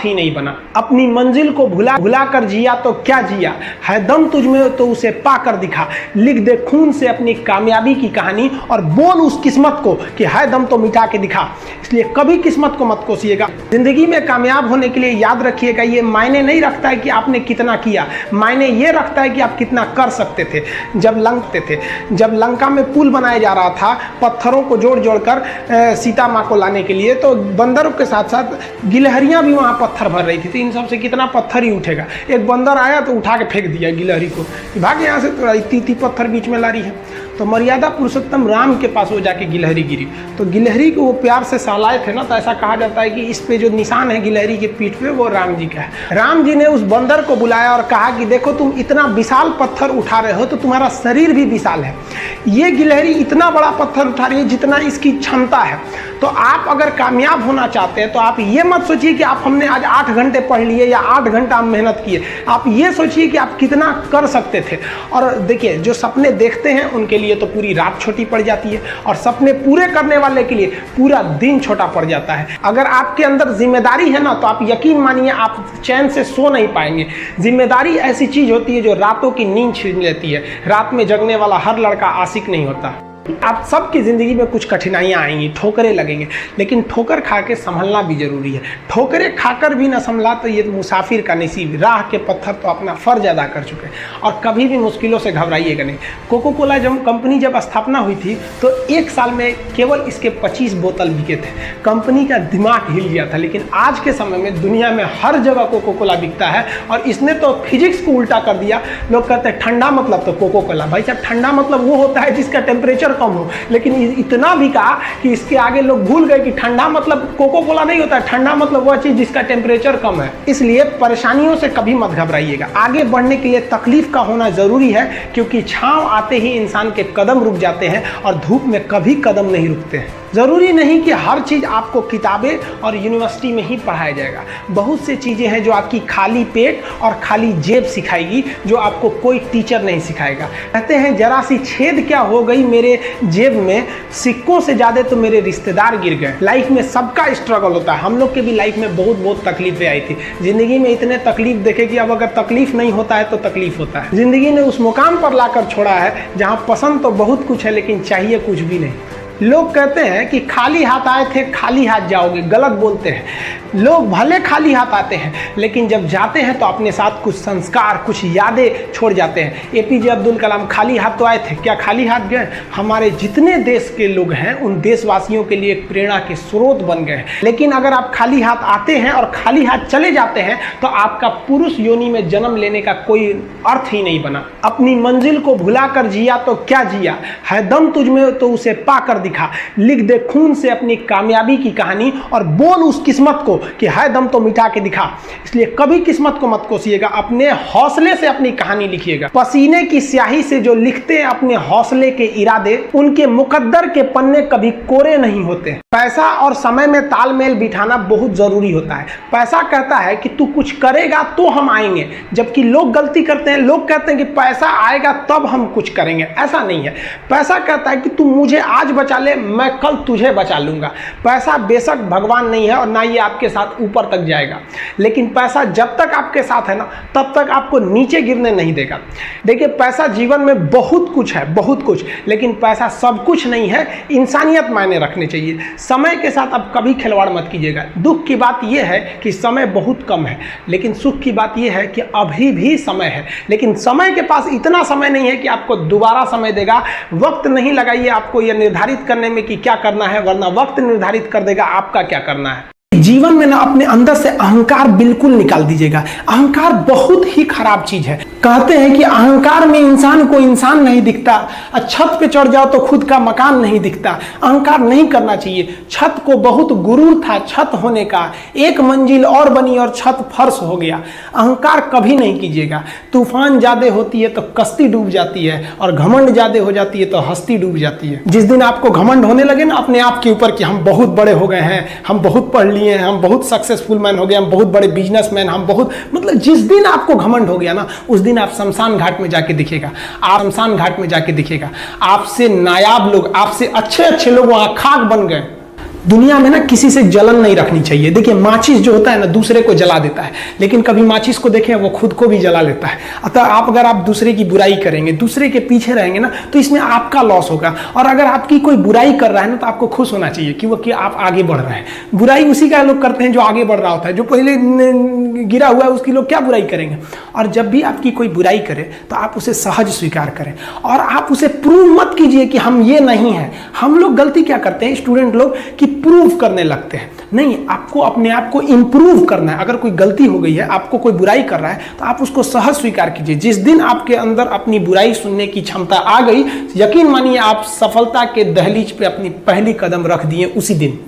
ही नहीं बना। अपनी मंजिल को भुला कर जिया तो क्या जिया, है दम तुझ में तो उसे पा कर दिखा। लिख दे खून से अपनी कामयाबी की कहानी और बोल उस किस्मत को कि है दम तो मिटा के दिखा। इसलिए कभी किस्मत को मत कोसिएगा। जिंदगी में कामयाब होने के लिए याद रखिएगा, ये मायने नहीं रखता है कि आपने कितना किया, मायने ये रखता है कि आप कितना कर सकते थे। जब लंका में पुल बनाया जा रहा था पत्थरों को जोड़ कर सीता माँ को लाने के लिए, तो बंदरों के साथ साथ गिलहरियां भी वहां पत्थर भर रही थी। तो इन सब से कितना पत्थर ही उठेगा। एक बंदर आया तो उठा के फेंक दिया गिलहरी को, भाग यहाँ से, तो इतनी पत्थर बीच में ला रही है। तो मर्यादा पुरुषोत्तम राम के पास वो जाके गिलहरी गिरी, तो गिलहरी को वो प्यार से सहलाए थे ना, तो ऐसा कहा जाता है कि इस पे जो निशान है गिलहरी के पीठ पे वो राम जी का है। राम जी ने उस बंदर को बुलाया और कहा कि देखो तुम इतना विशाल पत्थर उठा रहे हो तो तुम्हारा शरीर भी विशाल है, ये गिलहरी इतना बड़ा पत्थर उठा रही है जितना इसकी क्षमता है। तो आप अगर कामयाब होना चाहते हैं तो आप ये मत सोचिए कि आप हमने आज 8 घंटे पढ़ लिए या 8 घंटा मेहनत किए, आप ये सोचिए कि आप कितना कर सकते थे। और देखिए जो सपने देखते हैं उनके लिए तो पूरी रात छोटी पड़ जाती है, और सपने पूरे करने वाले के लिए पूरा दिन छोटा पड़ जाता है। अगर आपके अंदर जिम्मेदारी है ना, तो आप यकीन मानिए आप चैन से सो नहीं पाएंगे। जिम्मेदारी ऐसी चीज होती है जो रातों की नींद छीन लेती है। रात में जगने वाला हर लड़का आशिक नहीं होता। आप सबकी ज़िंदगी में कुछ कठिनाइयाँ आएंगी, ठोकरें लगेंगे, लेकिन ठोकर खा के संभलना भी जरूरी है। ठोकरें खाकर भी ना संभला तो ये मुसाफिर का नसीब। राह के पत्थर तो अपना फर्ज अदा कर चुके हैं और कभी भी मुश्किलों से घबराइएगा नहीं। कोको कोला कंपनी जब स्थापना हुई थी तो 1 साल में केवल इसके 25 बोतल बिके थे। कंपनी का दिमाग हिल गया था, लेकिन आज के समय में दुनिया में हर जगह कोको कोला बिकता है और इसने तो फिजिक्स को उल्टा कर दिया। लोग कहते हैं ठंडा मतलब तो कोको कोला। भाई साहब, ठंडा मतलब वो होता है जिसका टेम्परेचर कम हो, लेकिन इतना भी कहा कि इसके आगे लोग भूल गए कि ठंडा मतलब कोको कोला नहीं होता है, ठंडा मतलब वह चीज जिसका टेम्परेचर कम है। इसलिए परेशानियों से कभी मत घबराइएगा। आगे बढ़ने के लिए तकलीफ का होना जरूरी है, क्योंकि छांव आते ही इंसान के कदम रुक जाते हैं और धूप में कभी कदम नहीं रुकते हैं। जरूरी नहीं कि हर चीज आपको किताबें और यूनिवर्सिटी में ही पढ़ाया जाएगा। बहुत से चीजें हैं जो आपकी खाली पेट और खाली जेब सिखाएगी, जो आपको कोई टीचर नहीं सिखाएगा। कहते हैं जरा सी छेद क्या हो गई मेरे जेब में, सिक्कों से ज्यादा तो मेरे रिश्तेदार गिर गए। लाइफ में सबका स्ट्रगल होता है। हम लोग के भी लाइफ में बहुत तकलीफें आई थी। जिंदगी में इतने तकलीफ देखे कि अब अगर तकलीफ नहीं होता है तो तकलीफ होता है। जिंदगी ने उस मुकाम पर लाकर छोड़ा है जहां पसंद तो बहुत कुछ है लेकिन चाहिए कुछ भी नहीं। लोग कहते हैं कि खाली हाथ आए थे खाली हाथ जाओगे, गलत बोलते हैं। लोग भले खाली हाथ आते हैं लेकिन जब जाते हैं तो अपने साथ कुछ संस्कार, कुछ यादें छोड़ जाते हैं। एपीजे अब्दुल कलाम खाली हाथ तो आए थे, क्या खाली हाथ गए? हमारे जितने देश के लोग हैं उन देशवासियों के लिए एक प्रेरणा के स्रोत बन गए हैं। लेकिन अगर आप खाली हाथ आते हैं और खाली हाथ चले जाते हैं तो आपका पुरुष योनि में जन्म लेने का कोई अर्थ ही नहीं बना। अपनी मंजिल को भुला कर जिया तो क्या जिया, है दम तुझ में तो उसे पा कर दिखा। लिख दे खून से अपनी कामयाबी की कहानी और बोल उस किस्मत को कि है दम तो मिटा के दिखा। इसलिए कभी किस्मत को मत कोसिएगा, अपने हौसले से अपनी कहानी लिखिएगा। पसीने की स्याही से जो लिखते हैं अपने हौसले के इरादे, उनके मुकद्दर के पन्ने कभी कोरे नहीं होते। पैसा और समय में तालमेल बिठाना बहुत जरूरी होता है। पैसा कहता है कि तू कुछ करेगा तो हम आएंगे, जबकि लोग गलती करते हैं। लोग कहते हैं कि पैसा आएगा तब हम कुछ करेंगे, ऐसा नहीं है। पैसा कहता है कि तू मुझे आज बचा ले, मैं कल तुझे बचा लूंगा। पैसा बेशक भगवान नहीं है और ना ये आपके साथ ऊपर तक जाएगा, लेकिन पैसा जब तक आपके साथ है ना तब तक आपको नीचे गिरने नहीं देगा। देखिए पैसा जीवन में बहुत कुछ है, बहुत कुछ, लेकिन पैसा सब कुछ नहीं है। इंसानियत मायने रखने चाहिए। समय के साथ आप कभी खिलवाड़ मत कीजिएगा। दुख की बात यह है कि समय बहुत कम है, लेकिन सुख की बात यह है कि अभी भी समय है। लेकिन समय के पास इतना समय नहीं है कि आपको दोबारा समय देगा। वक्त नहीं लगाइए आपको यह निर्धारित करने में कि क्या करना है, वरना वक्त निर्धारित कर देगा आपका क्या करना है। जीवन में ना अपने अंदर से अहंकार बिल्कुल निकाल दीजिएगा। अहंकार बहुत ही खराब चीज है। कहते हैं कि अहंकार में इंसान को इंसान नहीं दिखता, छत पे चढ़ जाओ तो खुद का मकान नहीं दिखता। अहंकार नहीं करना चाहिए। छत को बहुत गुरूर था छत होने का, एक मंजिल और बनी और छत फर्श हो गया। अहंकार कभी नहीं कीजिएगा। तूफान ज्यादा होती है तो कश्ती डूब जाती है और घमंड ज्यादा हो जाती है तो हस्ती डूब जाती है। जिस दिन आपको घमंड होने लगे ना अपने आप के ऊपर कि हम बहुत बड़े हो गए हैं, हम बहुत पढ़ लिए, हम बहुत सक्सेसफुल मैन हो गए, हम बहुत बड़े बिजनेसमैन, हम बहुत, मतलब जिस दिन आपको घमंड हो गया ना उस दिन आप शमशान घाट में जाके दिखेगा। आप शमशान घाट में जाके दिखेगा आपसे नायाब लोग, आपसे अच्छे अच्छे लोग वहां खाक बन गए। दुनिया में ना किसी से जलन नहीं रखनी चाहिए। देखिए माचिस जो होता है ना दूसरे को जला देता है, लेकिन कभी माचिस को देखें वो खुद को भी जला लेता है। अतः आप अगर आप दूसरे की बुराई करेंगे, दूसरे के पीछे रहेंगे ना, तो इसमें आपका लॉस होगा। और अगर आपकी कोई बुराई कर रहा है ना तो आपको खुश होना चाहिए कि आप आगे बढ़ रहे हैं। बुराई उसी का लोग करते हैं जो आगे बढ़ रहा होता है, जो पहले गिरा हुआ है उसकी लोग क्या बुराई करेंगे। और जब भी आपकी कोई बुराई करे तो आप उसे सहज स्वीकार करें और आप उसे प्रूव मत कीजिए कि हम ये नहीं है। हम लोग गलती क्या करते हैं स्टूडेंट लोग कि प्रूव करने लगते हैं। नहीं, आपको अपने आप को इंप्रूव करना है। अगर कोई गलती हो गई है, आपको कोई बुराई कर रहा है, तो आप उसको सहज स्वीकार कीजिए। जिस दिन आपके अंदर अपनी बुराई सुनने की क्षमता आ गई, यकीन मानिए आप सफलता के दहलीज पे अपनी पहली कदम रख दिए उसी दिन।